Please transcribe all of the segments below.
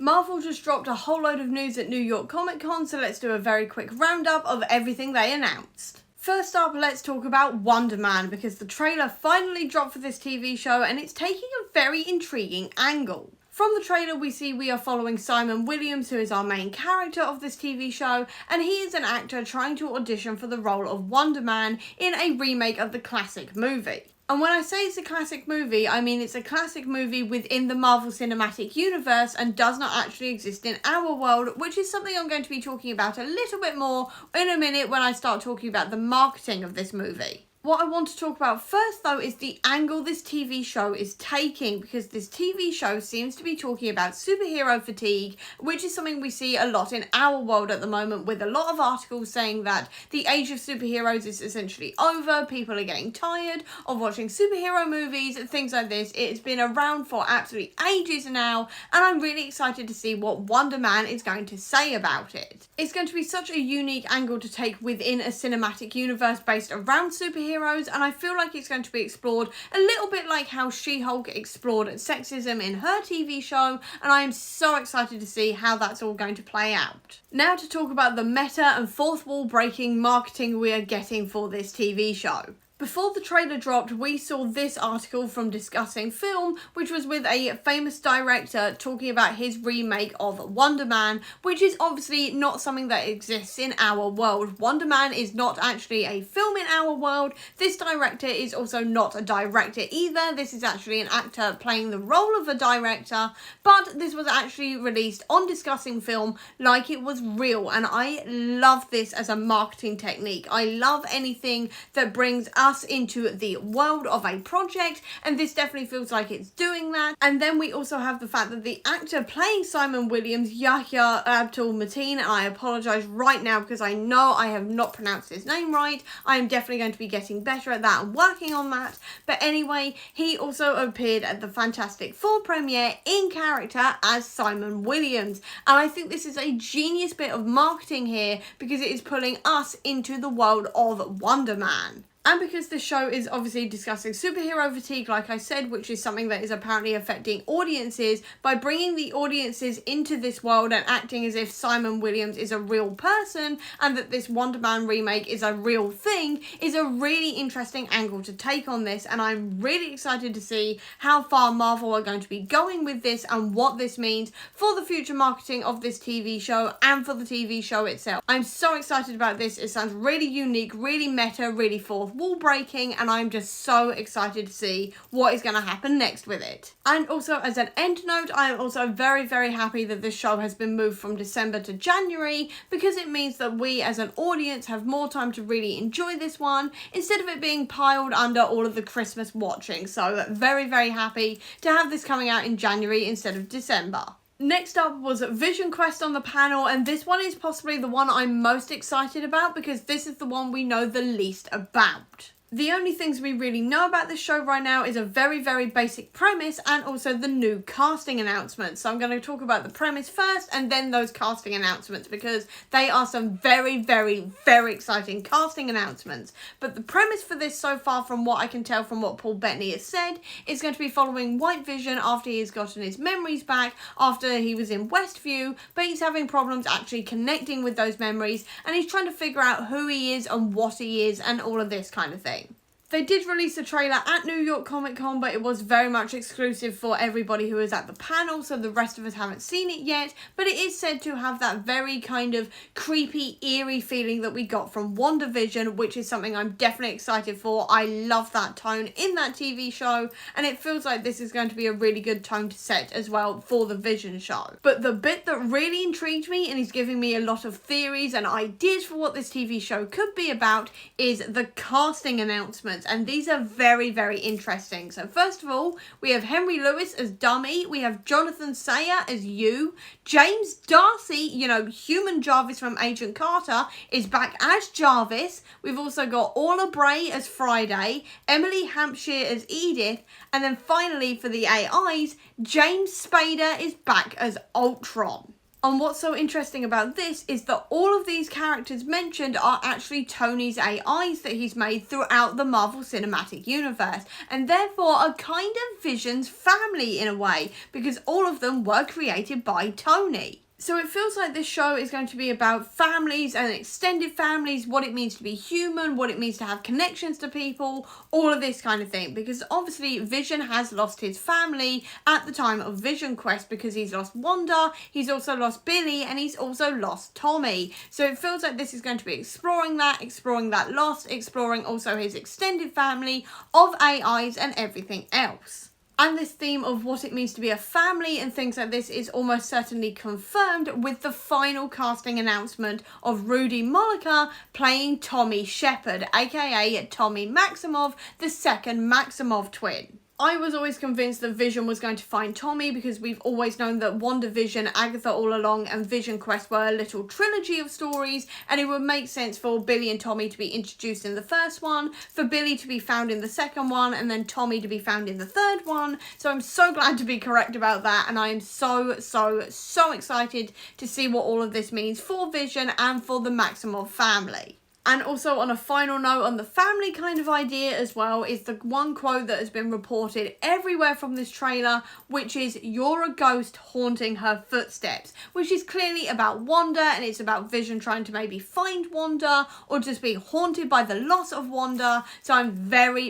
Marvel just dropped a whole load of news at New York Comic Con, so let's do a very quick roundup of everything they announced. First up, let's talk about Wonder Man, because the trailer finally dropped for this TV show and it's taking a very intriguing angle. From the trailer we are following Simon Williams, who is our main character of this TV show, and he is an actor trying to audition for the role of Wonder Man in a remake of the classic movie. And when I say it's a classic movie, I mean it's a classic movie within the Marvel Cinematic Universe and does not actually exist in our world, which is something I'm going to be talking about a little bit more in a minute when I start talking about the marketing of this movie. What I want to talk about first though is the angle this TV show is taking, because this TV show seems to be talking about superhero fatigue, which is something we see a lot in our world at the moment, with a lot of articles saying that the age of superheroes is essentially over, people are getting tired of watching superhero movies and things like this. It's been around for absolutely ages now, and I'm really excited to see what Wonder Man is going to say about it. It's going to be such a unique angle to take within a cinematic universe based around superheroes, and I feel like it's going to be explored a little bit like how She-Hulk explored sexism in her TV show, and I am so excited to see how that's all going to play out. Now to talk about the meta and fourth wall breaking marketing we are getting for this TV show. Before the trailer dropped, we saw this article from Discussing Film, which was with a famous director talking about his remake of Wonder Man, which is obviously not something that exists in our world. Wonder Man is not actually a film in our world. This director is also not a director either. This is actually an actor playing the role of a director, but this was actually released on Discussing Film like it was real, and I love this as a marketing technique. I love anything that brings us into the world of a project, and this definitely feels like it's doing that. And then we also have the fact that the actor playing Simon Williams, Yahya Abdul-Mateen, and I apologise right now because I know I have not pronounced his name right. I am definitely going to be getting better at that and working on that. But anyway, he also appeared at the Fantastic Four premiere in character as Simon Williams, and I think this is a genius bit of marketing here because it is pulling us into the world of Wonder Man. And because this show is obviously discussing superhero fatigue, like I said, which is something that is apparently affecting audiences, by bringing the audiences into this world and acting as if Simon Williams is a real person and that this Wonder Man remake is a real thing, is a really interesting angle to take on this. And I'm really excited to see how far Marvel are going to be going with this and what this means for the future marketing of this TV show and for the TV show itself. I'm so excited about this. It sounds really unique, really meta, really fourth wall breaking, and I'm just so excited to see what is going to happen next with it. And also, as an end note, I am also very, very happy that this show has been moved from December to January, because it means that we as an audience have more time to really enjoy this one instead of it being piled under all of the Christmas watching. So very, very happy to have this coming out in January instead of December. Next up was VisionQuest on the panel, and this one is possibly the one I'm most excited about because this is the one we know the least about. The only things we really know about this show right now is a very, very basic premise and also the new casting announcements. So I'm going to talk about the premise first and then those casting announcements, because they are some very, very, very exciting casting announcements. But the premise for this so far, from what I can tell from what Paul Bettany has said, is going to be following White Vision after he's gotten his memories back after he was in Westview, but he's having problems actually connecting with those memories, and he's trying to figure out who he is and what he is and all of this kind of thing. They did release a trailer at New York Comic Con, but it was very much exclusive for everybody who was at the panel, so the rest of us haven't seen it yet, but it is said to have that very kind of creepy, eerie feeling that we got from WandaVision, which is something I'm definitely excited for. I love that tone in that TV show, and it feels like this is going to be a really good tone to set as well for the Vision show. But the bit that really intrigued me and is giving me a lot of theories and ideas for what this TV show could be about is the casting announcements. And these are very, very interesting. So first of all, we have Henry Lewis as Dummy. We have Jonathan Sayer as You. James Darcy, you know, human Jarvis from Agent Carter, is back as Jarvis. We've also got Orla Bray as Friday, Emily Hampshire as Edith, and then finally for the AIs, James Spader is back as Ultron. And what's so interesting about this is that all of these characters mentioned are actually Tony's AIs that he's made throughout the Marvel Cinematic Universe, and therefore are kind of Vision's family in a way, because all of them were created by Tony. So it feels like this show is going to be about families and extended families, what it means to be human, what it means to have connections to people, all of this kind of thing. Because obviously Vision has lost his family at the time of Visionquest because he's lost Wanda, he's also lost Billy, and he's also lost Tommy. So it feels like this is going to be exploring that loss, exploring also his extended family of AIs and everything else. And this theme of what it means to be a family and things like this is almost certainly confirmed with the final casting announcement of Rudy Mollica playing Tommy Shepard, aka Tommy Maximoff, the second Maximoff twin. I was always convinced that Vision was going to find Tommy because we've always known that WandaVision, Agatha All Along and Vision Quest were a little trilogy of stories, and it would make sense for Billy and Tommy to be introduced in the first one, for Billy to be found in the second one, and then Tommy to be found in the third one. So I'm so glad to be correct about that, and I am so excited to see what all of this means for Vision and for the Maximoff family. And also on a final note on the family kind of idea as well is the one quote that has been reported everywhere from this trailer, which is "You're a ghost haunting her footsteps," which is clearly about Wanda, and it's about Vision trying to maybe find Wanda or just be haunted by the loss of Wanda. So I'm very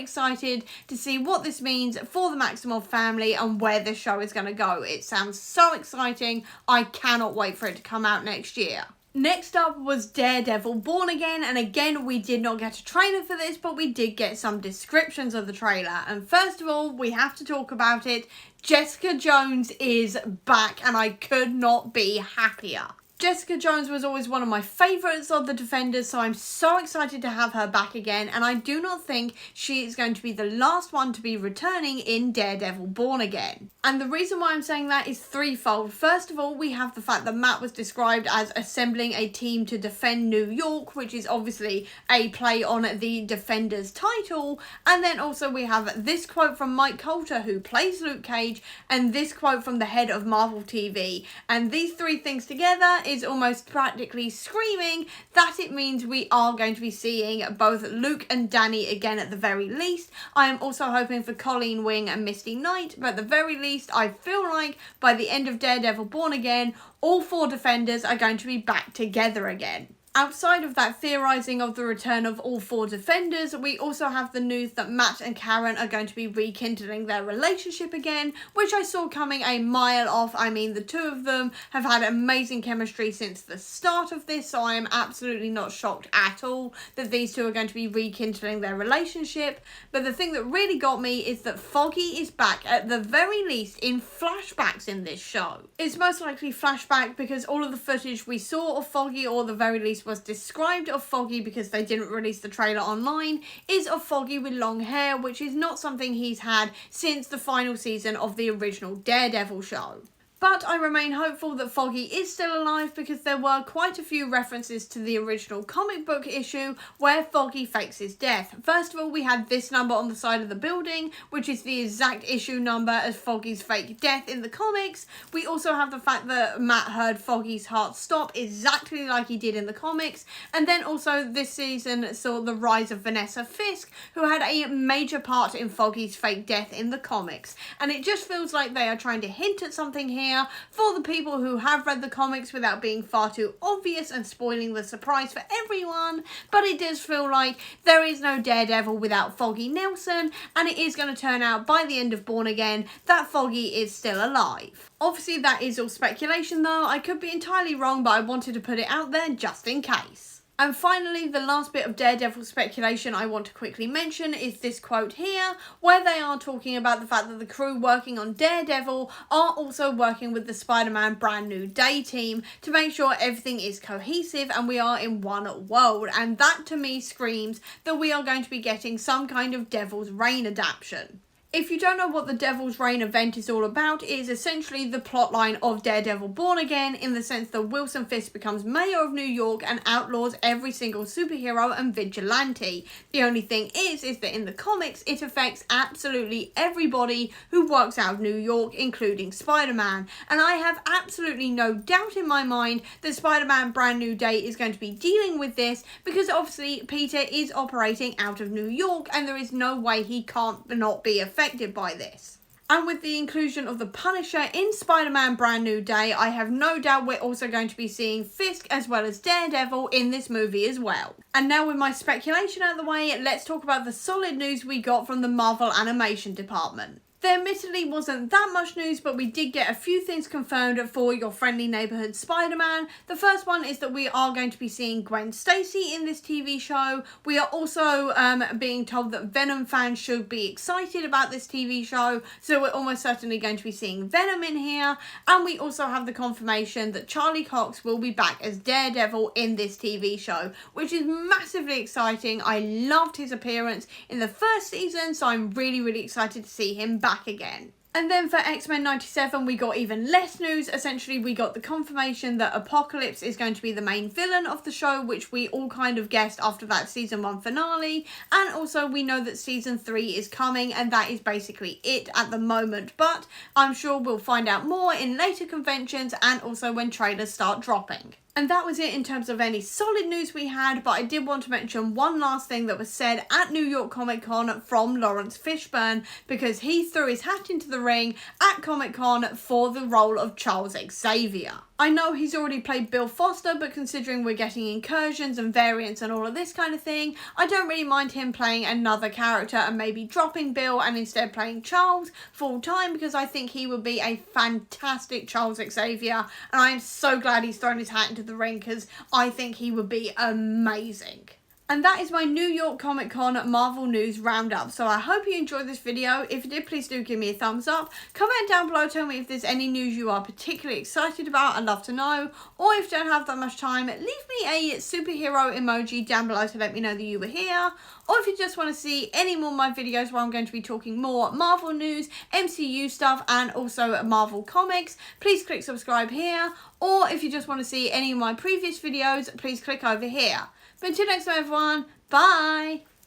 excited to see what this means for the Maximoff family and where this show is going to go. It sounds so exciting. I cannot wait for it to come out next year. Next up was Daredevil Born Again, and again we did not get a trailer for this, but we did get some descriptions of the trailer. And first of all, we have to talk about it. Jessica Jones is back, and I could not be happier. Jessica Jones was always one of my favourites of the Defenders, so I'm so excited to have her back again, and I do not think she is going to be the last one to be returning in Daredevil Born Again. And the reason why I'm saying that is threefold. First of all, we have the fact that Matt was described as assembling a team to defend New York, which is obviously a play on the Defenders title, and then also we have this quote from Mike Coulter, who plays Luke Cage, and this quote from the head of Marvel TV, and these three things together is almost practically screaming that it means we are going to be seeing both Luke and Danny again at the very least. I am also hoping for Colleen Wing and Misty Knight, but at the very least I feel like by the end of Daredevil Born Again, all four Defenders are going to be back together again. Outside of that theorising of the return of all four Defenders, we also have the news that Matt and Karen are going to be rekindling their relationship again, which I saw coming a mile off. I mean, the two of them have had amazing chemistry since the start of this, so I am absolutely not shocked at all that these two are going to be rekindling their relationship. But the thing that really got me is that Foggy is back, at the very least, in flashbacks in this show. It's most likely flashback because all of the footage we saw of Foggy, or the very least was described of Foggy because they didn't release the trailer online, is of Foggy with long hair, which is not something he's had since the final season of the original Daredevil show. But I remain hopeful that Foggy is still alive because there were quite a few references to the original comic book issue where Foggy fakes his death. First of all, we had this number on the side of the building, which is the exact issue number as Foggy's fake death in the comics. We also have the fact that Matt heard Foggy's heart stop exactly like he did in the comics. And then also this season saw the rise of Vanessa Fisk, who had a major part in Foggy's fake death in the comics. And it just feels like they are trying to hint at something here for the people who have read the comics without being far too obvious and spoiling the surprise for everyone. But it does feel like there is no Daredevil without Foggy Nelson, and it is going to turn out by the end of Born Again that Foggy is still alive. Obviously that is all speculation though, I could be entirely wrong, but I wanted to put it out there just in case. And finally, the last bit of Daredevil speculation I want to quickly mention is this quote here, where they are talking about the fact that the crew working on Daredevil are also working with the Spider-Man Brand New Day team to make sure everything is cohesive and we are in one world. And that to me screams that we are going to be getting some kind of Devil's Reign adaptation. If you don't know what the Devil's Reign event is all about, it is essentially the plotline of Daredevil Born Again, in the sense that Wilson Fisk becomes mayor of New York and outlaws every single superhero and vigilante. The only thing is that in the comics it affects absolutely everybody who works out of New York, including Spider-Man. And I have absolutely no doubt in my mind that Spider-Man Brand New Day is going to be dealing with this, because obviously Peter is operating out of New York and there is no way he can't not be affected by this. And with the inclusion of the Punisher in Spider-Man Brand New Day, I have no doubt we're also going to be seeing Fisk as well as Daredevil in this movie as well. And now with my speculation out of the way, let's talk about the solid news we got from the Marvel Animation Department. There admittedly wasn't that much news, but we did get a few things confirmed for your friendly neighbourhood Spider-Man. The first one is that we are going to be seeing Gwen Stacy in this TV show. We are also being told that Venom fans should be excited about this TV show, so we're almost certainly going to be seeing Venom in here. And we also have the confirmation that Charlie Cox will be back as Daredevil in this TV show, which is massively exciting. I loved his appearance in the first season, so I'm really excited to see him back again. And then for X-Men 97, we got even less news. Essentially, we got the confirmation that Apocalypse is going to be the main villain of the show, which we all kind of guessed after that season 1 finale. And also we know that season 3 is coming, and that is basically it at the moment. But I'm sure we'll find out more in later conventions and also when trailers start dropping. And that was it in terms of any solid news we had, but I did want to mention one last thing that was said at New York Comic Con from Lawrence Fishburne, because he threw his hat into the ring at Comic Con for the role of Charles Xavier. I know he's already played Bill Foster, but considering we're getting incursions and variants and all of this kind of thing, I don't really mind him playing another character and maybe dropping Bill and instead playing Charles full time, because I think he would be a fantastic Charles Xavier, and I'm so glad he's thrown his hat into the ring because I think he would be amazing. And that is my New York Comic Con Marvel News Roundup. So I hope you enjoyed this video. If you did, please do give me a thumbs up. Comment down below, tell me if there's any news you are particularly excited about. I'd love to know. Or if you don't have that much time, leave me a superhero emoji down below to let me know that you were here. Or if you just want to see any more of my videos where I'm going to be talking more Marvel news, MCU stuff, and also Marvel comics, please click subscribe here. Or if you just want to see any of my previous videos, please click over here. But until next time, everyone, bye!